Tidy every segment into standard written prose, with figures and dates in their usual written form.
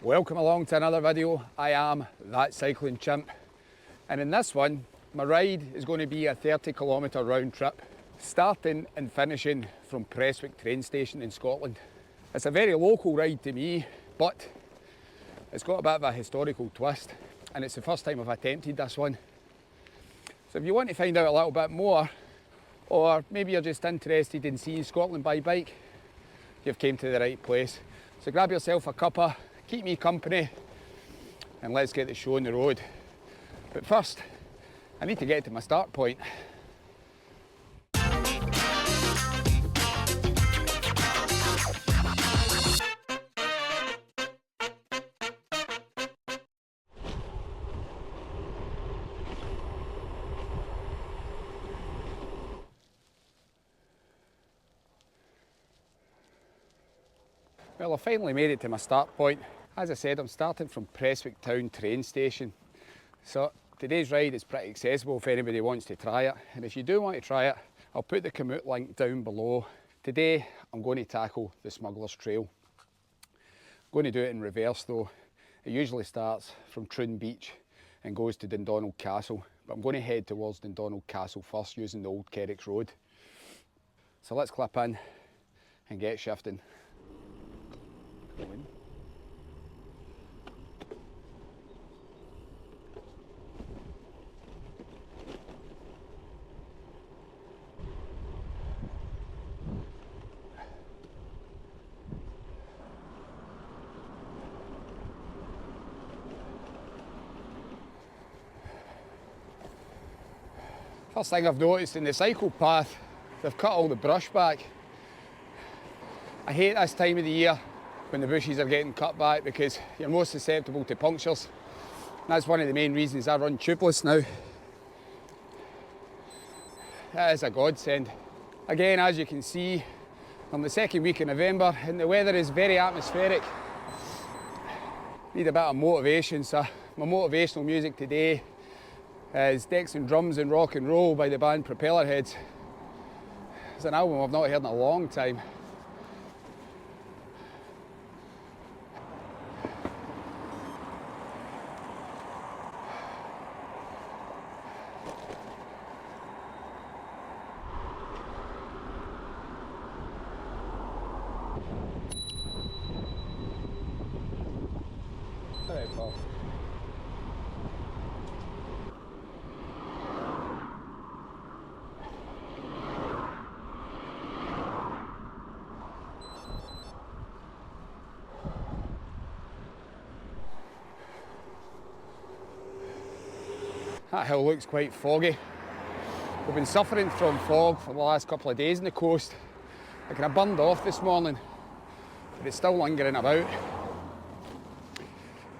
Welcome along to another video. I am that cycling chimp, and in this one my ride is going to be a 30-kilometre round trip, starting and finishing from Prestwick Train Station in Scotland. It's a very local ride to me, but it's got a bit of a historical twist, and it's the first time I've attempted this one. So if you want to find out a little bit more, or maybe you're just interested in seeing Scotland by bike, you've came to the right place. So grab yourself a cuppa, keep me company, and let's get the show on the road. But first, I need to get to my start point. Well, I finally made it to my start point. As I said, I'm starting from Prestwick Town Train Station. So today's ride is pretty accessible if anybody wants to try it. And if you do want to try it, I'll put the commute link down below. Today, I'm going to tackle the Smugglers Trail. I'm going to do it in reverse though. It usually starts from Troon Beach and goes to Dundonald Castle. But I'm going to head towards Dundonald Castle first using the old Kerricks Road. So let's clip in and get shifting. First thing I've noticed in the cycle path, they've cut all the brush back. I hate this time of the year when the bushes are getting cut back because you're more susceptible to punctures. And that's one of the main reasons I run tubeless now. That is a godsend. Again, as you can see, I'm the second week in November and the weather is very atmospheric. Need a bit of motivation, so my motivational music today is Decks and Drums and Rock and Roll by the band Propellerheads. It's an album I've not heard in a long time. Alright, Paul. That hill looks quite foggy. We've been suffering from fog for the last couple of days on the coast. It kind of burned off this morning, but it's still lingering about.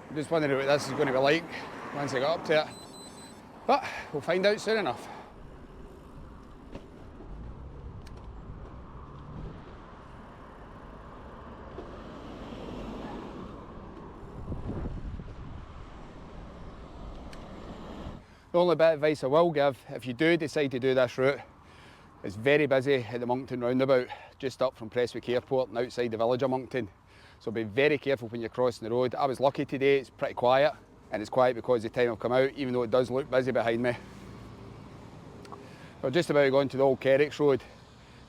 I'm just wondering what this is going to be like once I get up to it. But we'll find out soon enough. The only bit of advice I will give, if you do decide to do this route, it's very busy at the Moncton roundabout, just up from Prestwick Airport and outside the village of Moncton. So be very careful when you're crossing the road. I was lucky today, it's pretty quiet, and it's quiet because of the time I've come out, even though it does look busy behind me. We're just about going to the old Kerricks Road.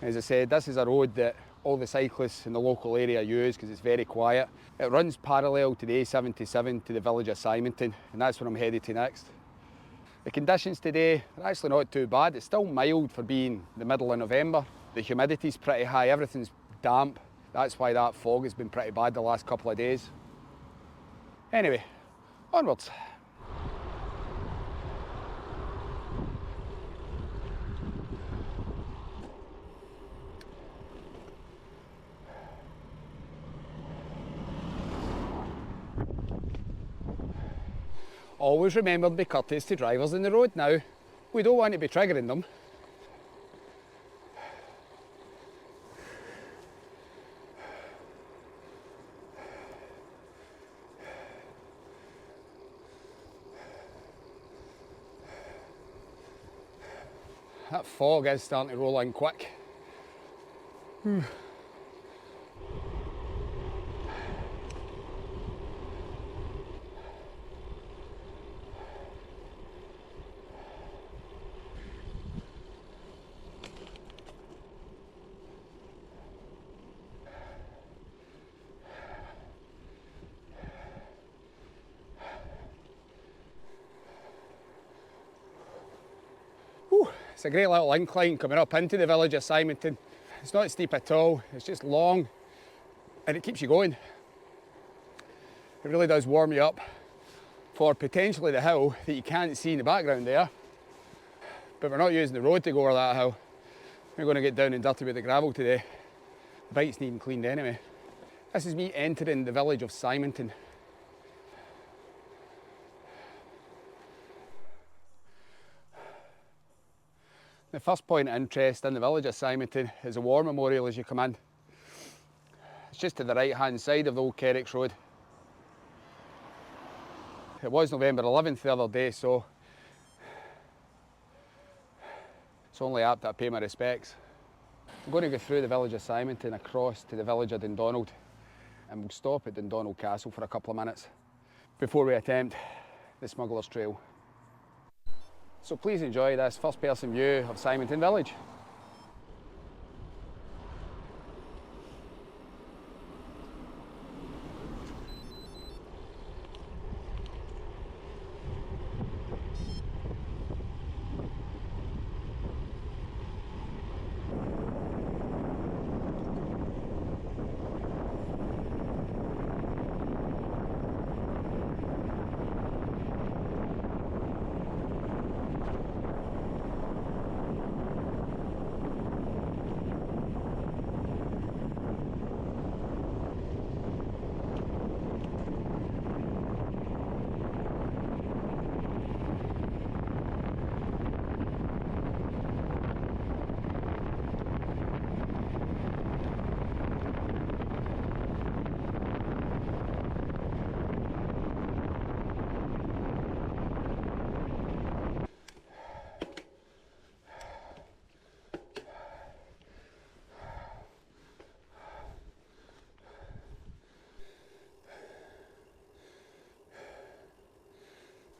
As I said, this is a road that all the cyclists in the local area use because it's very quiet. It runs parallel to the A77 to the village of Symington, and that's where I'm headed to next. The conditions today are actually not too bad. It's still mild for being the middle of November. The humidity's pretty high, everything's damp. That's why that fog has been pretty bad the last couple of days. Anyway, onwards. Always remember to be courteous to drivers in the road now. We don't want to be triggering them. That fog is starting to roll in quick. It's a great little incline coming up into the village of Symington. It's not steep at all, it's just long and it keeps you going. It really does warm you up for potentially the hill that you can't see in the background there. But we're not using the road to go over that hill. We're going to get down and dirty with the gravel today. The bike's needing cleaned anyway. This is me entering the village of Symington. The first point of interest in the village of Symington is a war memorial as you come in. It's just to the right hand side of the old Kerricks Road. It was November 11th the other day, so it's only apt that I pay my respects. I'm going to go through the village of Symington across to the village of Dundonald, and we'll stop at Dundonald Castle for a couple of minutes before we attempt the Smugglers Trail. So please enjoy this first person view of Symington village.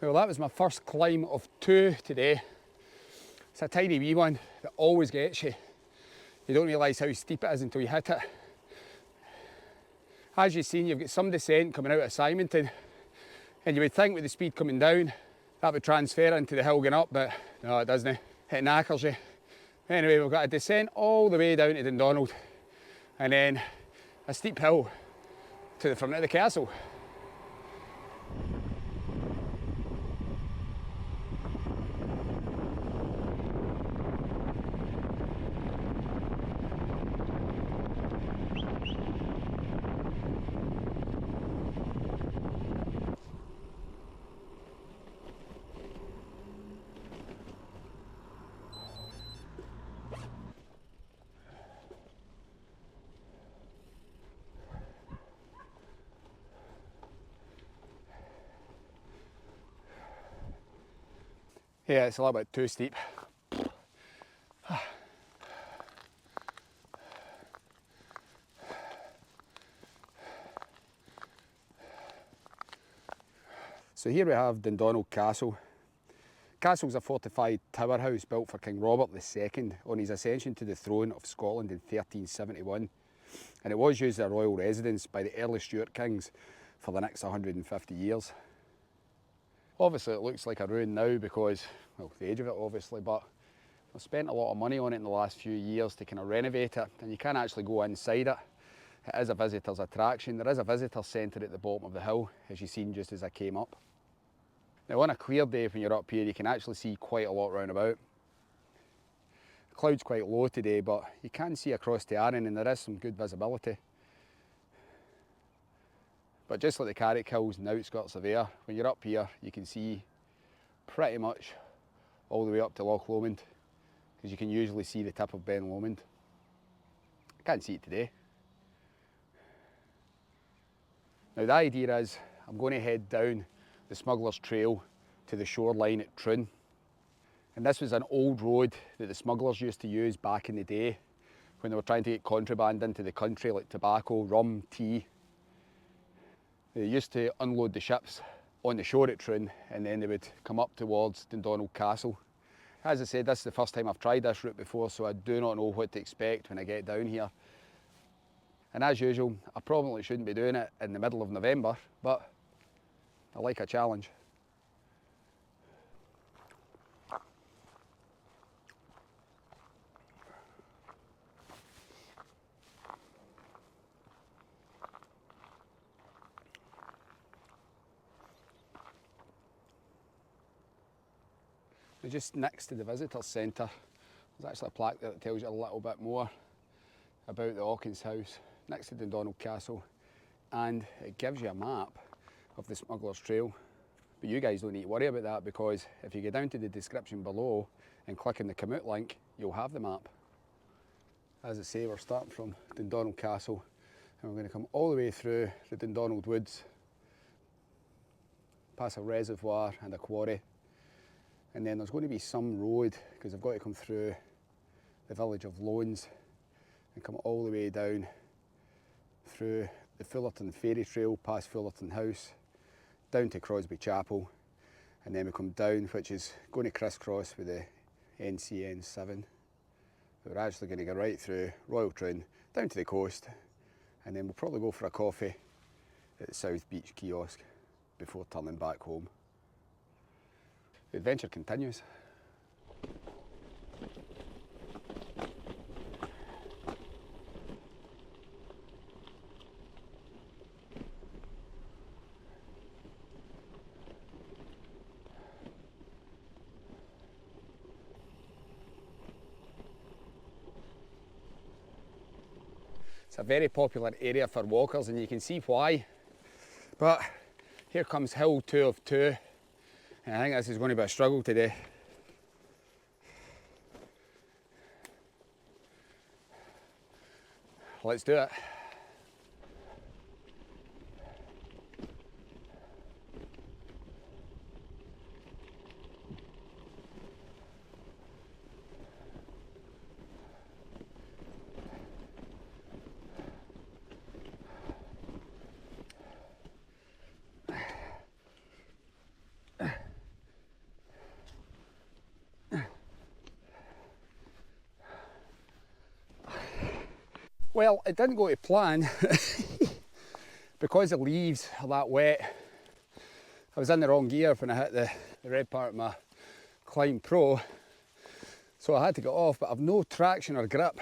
Well, that was my first climb of two today. It's a tiny wee one that always gets you. You don't realise how steep it is until you hit it. As you've seen, you've got some descent coming out of Symington, and you would think with the speed coming down, that would transfer into the hill going up, but no, it doesn't. It knackers you. Anyway, we've got a descent all the way down to Dundonald, and then a steep hill to the front of the castle. Yeah, it's a little bit too steep. So here we have Dundonald Castle. Castle's a fortified tower house built for King Robert II on his ascension to the throne of Scotland in 1371. And it was used as a royal residence by the early Stuart kings for the next 150 years. Obviously it looks like a ruin now because, well, the age of it obviously, but I've spent a lot of money on it in the last few years to kind of renovate it, and you can actually go inside it. It is a visitor's attraction. There is a visitor centre at the bottom of the hill, as you've seen just as I came up. Now on a clear day when you're up here, you can actually see quite a lot round about. The cloud's quite low today, but you can see across the Arran and there is some good visibility. But just like the Carrick Hills and the outskirts of Ayr, when you're up here you can see pretty much all the way up to Loch Lomond, because you can usually see the tip of Ben Lomond. I can't see it today. Now the idea is I'm going to head down the Smugglers Trail to the shoreline at Troon. And this was an old road that the smugglers used to use back in the day when they were trying to get contraband into the country, like tobacco, rum, tea. They used to unload the ships on the shore at Troon, and then they would come up towards Dundonald Castle. As I said, this is the first time I've tried this route before, so I do not know what to expect when I get down here. And as usual, I probably shouldn't be doing it in the middle of November, but I like a challenge. just next to the visitor centre, there's actually a plaque there that tells you a little bit more about the Hawkins house next to Dundonald Castle, and it gives you a map of the Smugglers Trail. But you guys don't need to worry about that, because if you go down to the description below and click on the commute link, you'll have the map. As I say, we're starting from Dundonald Castle and we're going to come all the way through the Dundonald Woods, past a reservoir and a quarry, and then there's going to be some road, because I've got to come through the village of Loans and come all the way down through the Fullarton Ferry Trail, past Fullarton House, down to Crosby Chapel, and then we come down, which is going to crisscross with the NCN7. We're actually going to go right through Royal Troon, down to the coast, and then we'll probably go for a coffee at the South Beach kiosk before turning back home. The adventure continues. It's a very popular area for walkers, and you can see why. But here comes hill 2 of 2, and I think this is going to be a struggle today. Let's do it. Well, it didn't go to plan because the leaves are that wet. I was in the wrong gear when I hit the red part of my Climb Pro, so I had to get off, but I've no traction or grip.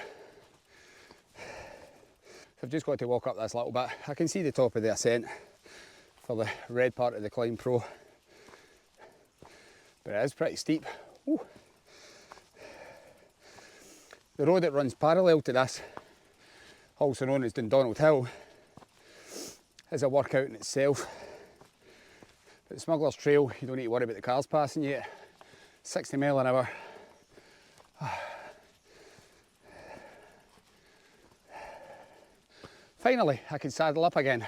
So I've just got to walk up this little bit. I can see the top of the ascent for the red part of the Climb Pro, but it is pretty steep. Ooh. The road that runs parallel to this, also known as Dundonald Hill, is a workout in itself. But the Smugglers Trail, you don't need to worry about the cars passing you at 60 mile an hour. Finally, I can saddle up again.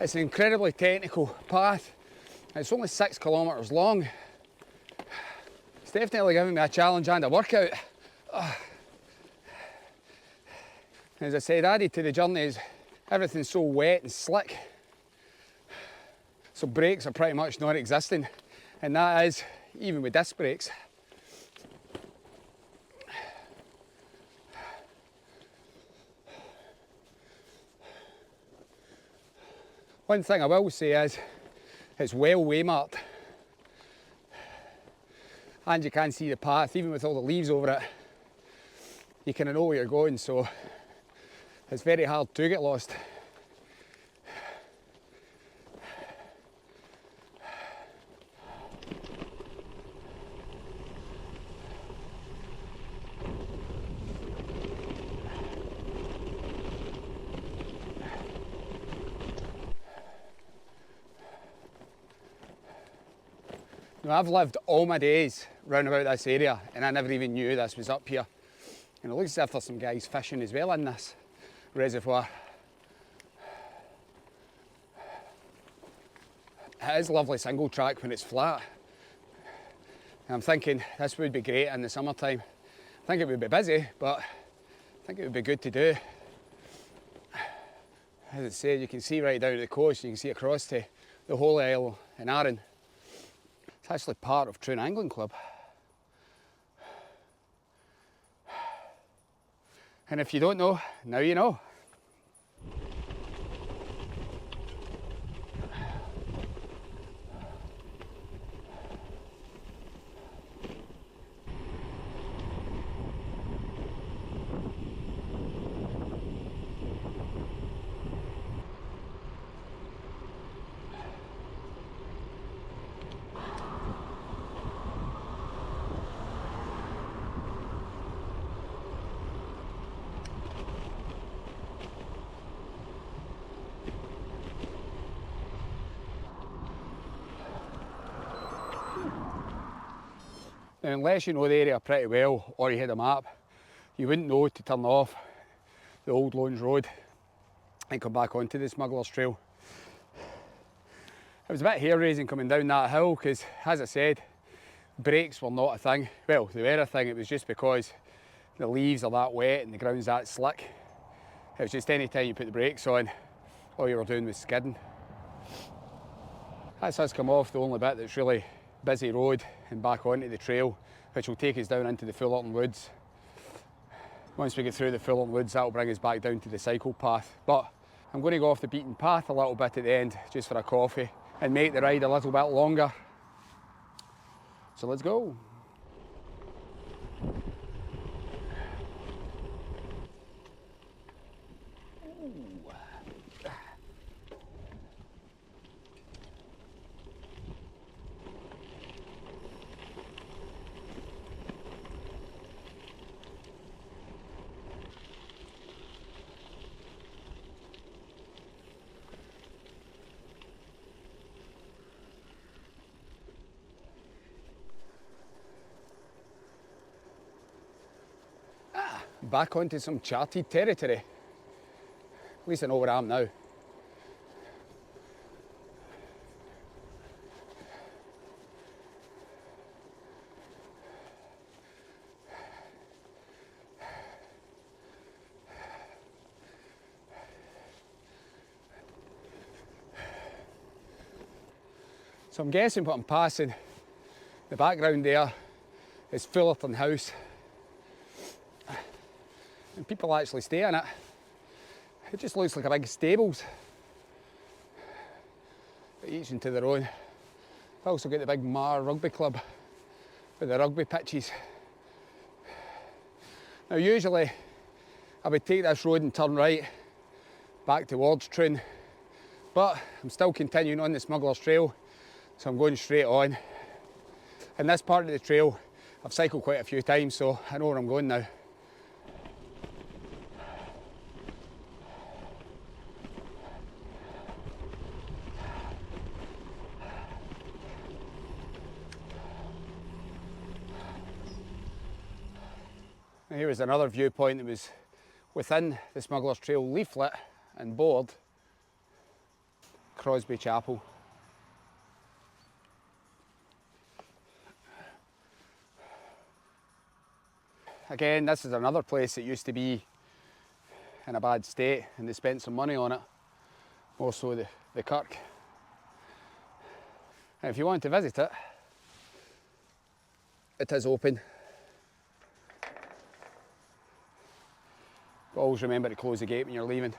It's an incredibly technical path. It's only 6 kilometres long. It's definitely giving me a challenge and a workout. As I said, added to the journey is everything's so wet and slick. So brakes are pretty much non-existent, and that is even with disc brakes. One thing I will say is it's well waymarked, and you can see the path even with all the leaves over it. You kind of know where you're going, so it's very hard to get lost. Now, I've lived all my days round about this area, and I never even knew this was up here. And it looks as if there's some guys fishing as well in this reservoir. It is lovely single track when it's flat. And I'm thinking this would be great in the summertime. I think it would be busy, but I think it would be good to do. As I said, you can see right down to the coast, you can see across to the Holy Isle in Arran. It's actually part of Troon Angling Club. And if you don't know, now you know. Now, unless you know the area pretty well or you had a map, you wouldn't know to turn off the old Loans Road and come back onto the Smugglers Trail. It was a bit hair raising coming down that hill because, as I said, brakes were not a thing. Well, they were a thing, it was just because the leaves are that wet and the ground's that slick. It was just any time you put the brakes on, all you were doing was skidding. That's us come off the only bit that's really busy road and back onto the trail, which will take us down into the Fullarton Woods. Once we get through the Fullarton Woods, that'll bring us back down to the cycle path. But I'm going to go off the beaten path a little bit at the end, just for a coffee, and make the ride a little bit longer. So let's go. Back onto some charted territory. At least I know where I am now. So I'm guessing what I'm passing, the background there is Fullarton House. And people actually stay in it. It just looks like a big stables. But each into their own. I've also got the big Mar Rugby Club with the rugby pitches. Now usually I would take this road and turn right back towards Troon, but I'm still continuing on the Smugglers Trail, so I'm going straight on. In this part of the trail I've cycled quite a few times, so I know where I'm going now. Here was another viewpoint that was within the Smugglers Trail leaflet and board, Crosby Chapel. Again, this is another place that used to be in a bad state and they spent some money on it, more so the kirk. And if you want to visit it, it is open. But always remember to close the gate when you're leaving.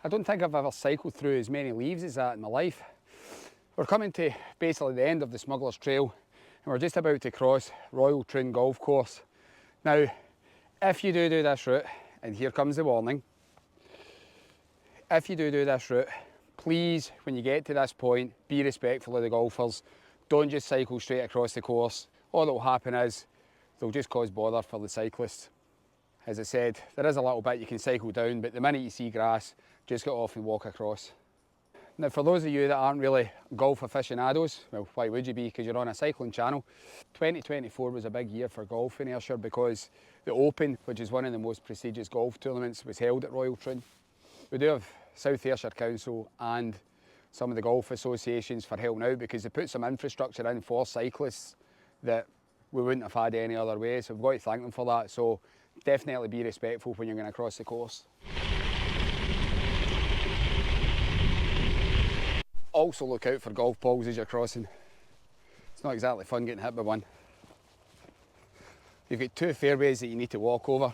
I don't think I've ever cycled through as many leaves as that in my life. We're coming to basically the end of the Smugglers Trail and we're just about to cross Royal Troon Golf Course. Now, if you do this route, and here comes the warning, if you do this route, please, when you get to this point, be respectful of the golfers. Don't just cycle straight across the course. All that will happen is they'll just cause bother for the cyclists. As I said, there is a little bit you can cycle down, but the minute you see grass, just get off and walk across. Now, for those of you that aren't really golf aficionados, well, why would you be, because you're on a cycling channel, 2024 was a big year for golf in Ayrshire because the Open, which is one of the most prestigious golf tournaments, was held at Royal Troon. We do have South Ayrshire Council and some of the golf associations for helping out because they put some infrastructure in for cyclists that we wouldn't have had any other way, so we've got to thank them for that. So definitely be respectful when you're going across the course. Also look out for golf balls as you're crossing. It's not exactly fun getting hit by one. You've got 2 fairways that you need to walk over,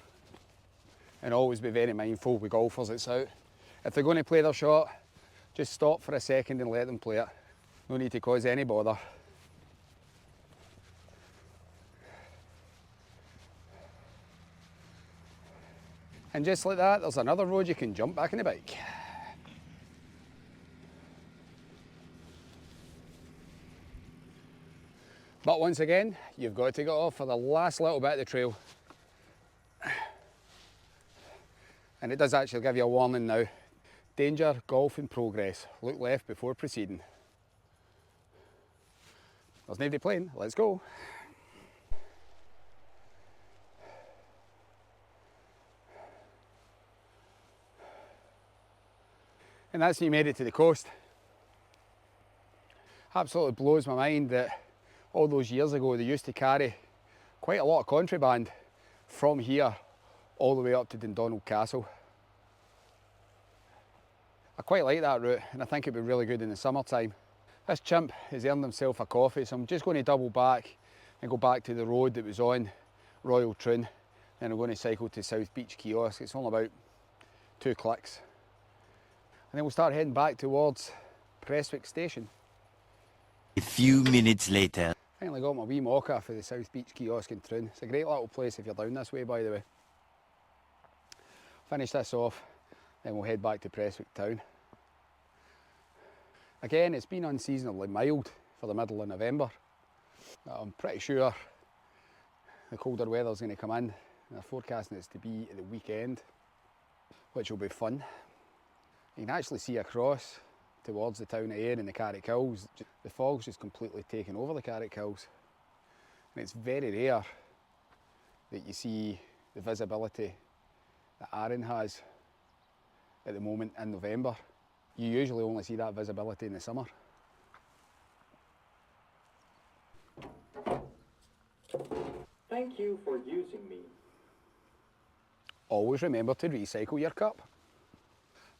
and always be very mindful with golfers that's out. If they're going to play their shot, just stop for a second and let them play it. No need to cause any bother. And just like that, there's another road you can jump back on the bike. But once again, you've got to get off for the last little bit of the trail. And it does actually give you a warning now. Danger, golf in progress. Look left before proceeding. There's nobody playing, let's go. And that's when you made it to the coast. Absolutely blows my mind that all those years ago they used to carry quite a lot of contraband from here all the way up to Dundonald Castle. I quite like that route and I think it'd be really good in the summertime. This chimp has earned himself a coffee, so I'm just going to double back and go back to the road that was on Royal Troon, and I'm going to cycle to South Beach Kiosk. It's only about 2 clicks. And then we'll start heading back towards Prestwick Station. A few minutes later. Finally got my wee mocha for the South Beach Kiosk in Troon. It's a great little place if you're down this way, by the way. Finish this off, then we'll head back to Prestwick Town. Again, it's been unseasonably mild for the middle of November. I'm pretty sure the colder weather's going to come in. They're forecasting it to be at the weekend, which will be fun. You can actually see across towards the town of Ayr and the Carrick Hills. The fog's just completely taken over the Carrick Hills. And it's very rare that you see the visibility that Arran has at the moment in November. You usually only see that visibility in the summer. Thank you for using me. Always remember to recycle your cup.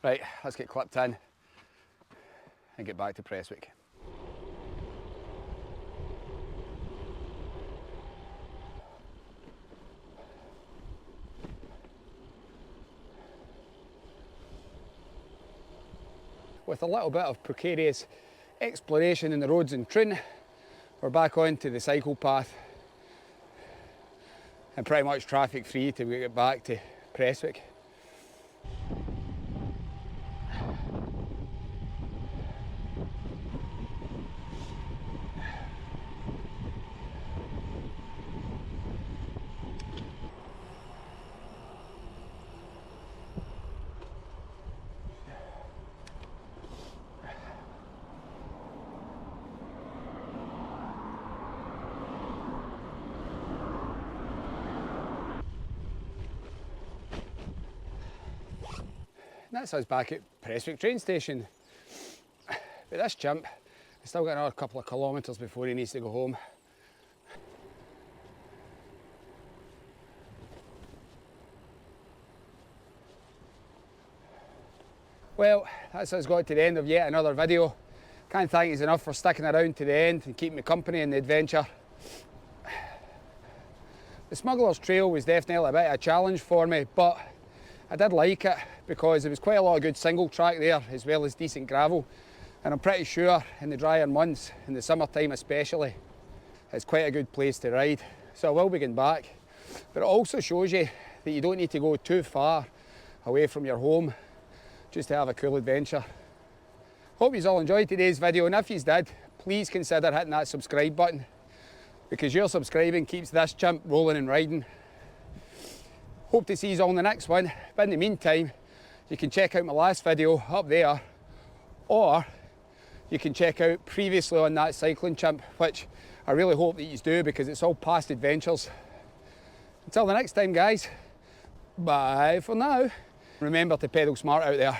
Right, let's get clipped in and get back to Prestwick. With a little bit of precarious exploration in the roads in Troon, we're back onto the cycle path and pretty much traffic free till we get back to Prestwick. That's us back at Prestwick Train Station. But this chimp has still got another couple of kilometres before he needs to go home. Well, that's us got to the end of yet another video. Can't thank you enough for sticking around to the end and keeping me company in the adventure. The Smugglers Trail was definitely a bit of a challenge for me, but I did like it because there was quite a lot of good single track there as well as decent gravel, and I'm pretty sure in the drier months, in the summertime especially, it's quite a good place to ride. So I will be getting back, but it also shows you that you don't need to go too far away from your home just to have a cool adventure. Hope you all enjoyed today's video, and if you did, please consider hitting that subscribe button because your subscribing keeps this chimp rolling and riding. Hope to see you all in the next one, but in the meantime, you can check out my last video up there, or you can check out previously on that cycling chimp, which I really hope that you do because it's all past adventures. Until the next time guys, bye for now. Remember to pedal smart out there.